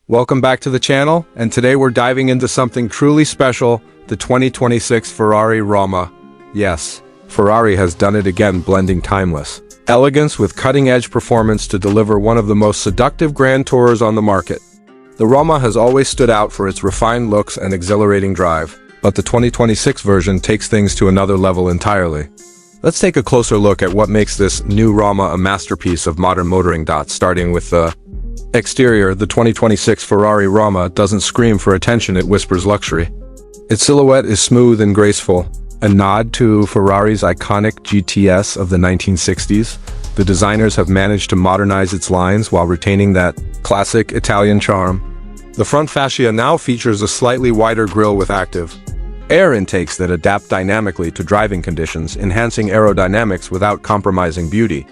Welcome back to the channel, and today we're diving into something truly special, the 2026 Ferrari Roma. Yes, Ferrari has done it again, blending timeless elegance with cutting-edge performance to deliver one of the most seductive grand tourers on the market. The Roma has always stood out for its refined looks and exhilarating drive, but the 2026 version takes things to another level entirely. Let's take a closer look at what makes this new Roma a masterpiece of modern motoring. Starting with the exterior, the 2026 Ferrari Roma doesn't scream for attention, it whispers luxury. Its silhouette is smooth and graceful, a nod to Ferrari's iconic GTS of the 1960s. The designers have managed to modernize its lines while retaining that classic Italian charm. The front fascia now features a slightly wider grille with active air intakes that adapt dynamically to driving conditions, enhancing aerodynamics without compromising beauty.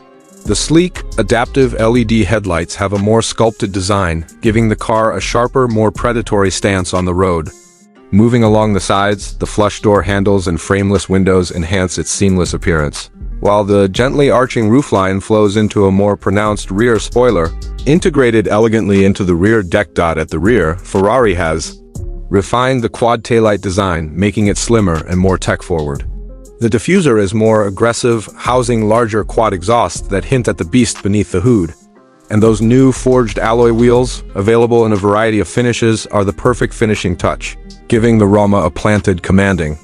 The sleek, adaptive LED headlights have a more sculpted design, giving the car a sharper, more predatory stance on the road. Moving along the sides, the flush door handles and frameless windows enhance its seamless appearance, while the gently arching roofline flows into a more pronounced rear spoiler. Integrated elegantly into the rear deck. At the rear, Ferrari has refined the quad taillight design, making it slimmer and more tech-forward. The diffuser is more aggressive, housing larger quad exhausts that hint at the beast beneath the hood. And those new forged alloy wheels, available in a variety of finishes, are the perfect finishing touch, giving the Roma a planted, commanding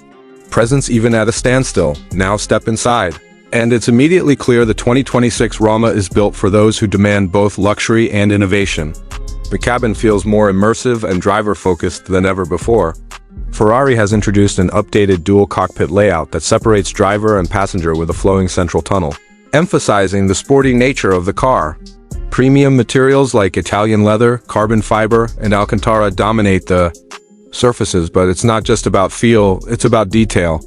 presence even at a standstill. Now step inside, and it's immediately clear the 2026 Roma is built for those who demand both luxury and innovation. The cabin feels more immersive and driver-focused than ever before. Ferrari has introduced an updated dual cockpit layout that separates driver and passenger with a flowing central tunnel, emphasizing the sporty nature of the car. Premium materials like Italian leather, carbon fiber, and Alcantara dominate the surfaces, but it's not just about feel, it's about detail.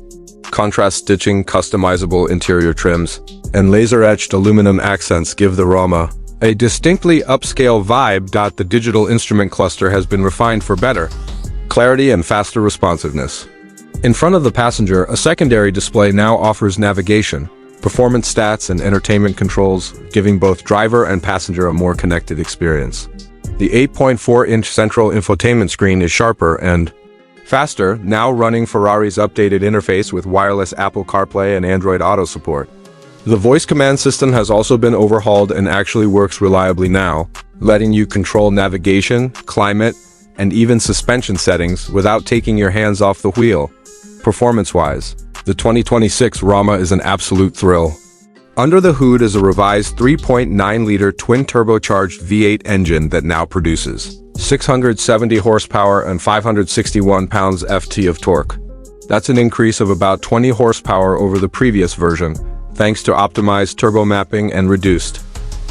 Contrast stitching, customizable interior trims, and laser-etched aluminum accents give the Roma a distinctly upscale vibe. The digital instrument cluster has been refined for better clarity and faster responsiveness. In front of the passenger, a secondary display now offers navigation, performance stats, and entertainment controls, giving both driver and passenger a more connected experience. The 8.4-inch central infotainment screen is sharper and faster, now running Ferrari's updated interface with wireless Apple CarPlay and Android Auto support. The voice command system has also been overhauled and actually works reliably now, letting you control navigation, climate, and even suspension settings without taking your hands off the wheel. Performance-wise, the 2026 Roma is an absolute thrill. Under the hood is a revised 3.9-liter twin-turbocharged V8 engine that now produces 670 horsepower and 561 pounds-ft of torque. That's an increase of about 20 horsepower over the previous version, thanks to optimized turbo mapping and reduced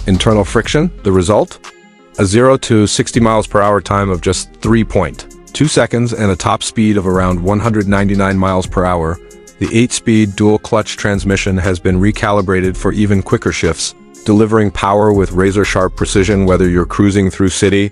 internal friction. The result? A 0 to 60 miles per hour time of just 3.2 seconds and a top speed of around 199 miles per hour. The 8-speed dual-clutch transmission has been recalibrated for even quicker shifts, delivering power with razor-sharp precision whether you're cruising through city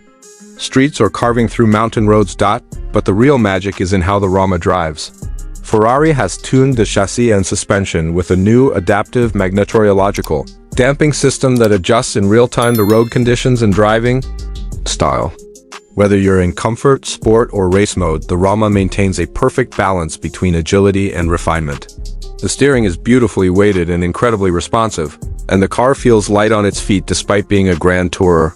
streets or carving through mountain roads. But the real magic is in how the Roma drives. Ferrari has tuned the chassis and suspension with a new adaptive magnetorological damping system that adjusts in real time to road conditions and driving style. Whether you're in comfort, sport, or race mode, the Roma maintains a perfect balance between agility and refinement. The steering is beautifully weighted and incredibly responsive, and the car feels light on its feet despite being a grand tourer.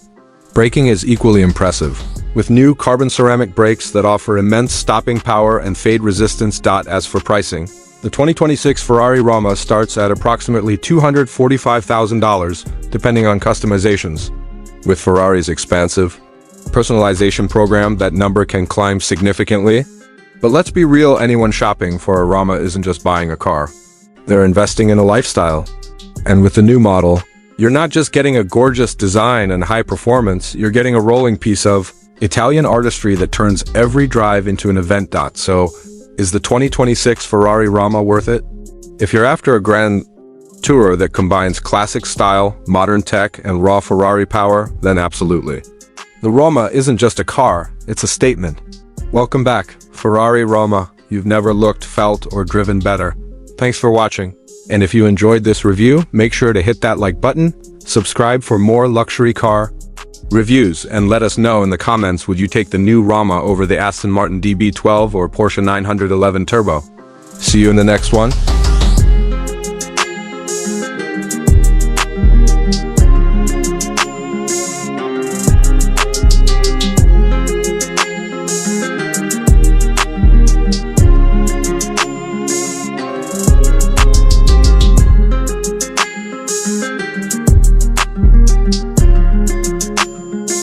Braking is equally impressive, with new carbon ceramic brakes that offer immense stopping power and fade resistance. As for pricing, the 2026 Ferrari Roma starts at approximately $245,000, depending on customizations. With Ferrari's expansive personalization program, that number can climb significantly. But let's be real, anyone shopping for a Roma isn't just buying a car. They're investing in a lifestyle. And with the new model, you're not just getting a gorgeous design and high performance, you're getting a rolling piece of Italian artistry that turns every drive into an event. So, is the 2026 Ferrari Roma worth it? If you're after a grand tourer that combines classic style, modern tech, and raw Ferrari power, then absolutely. The Roma isn't just a car, it's a statement. Welcome back, Ferrari Roma. You've never looked, felt, or driven better. Thanks for watching. And if you enjoyed this review, make sure to hit that like button, subscribe for more luxury car reviews, and let us know in the comments, would you take the new Roma over the Aston Martin DB12 or Porsche 911 Turbo? See you in the next one.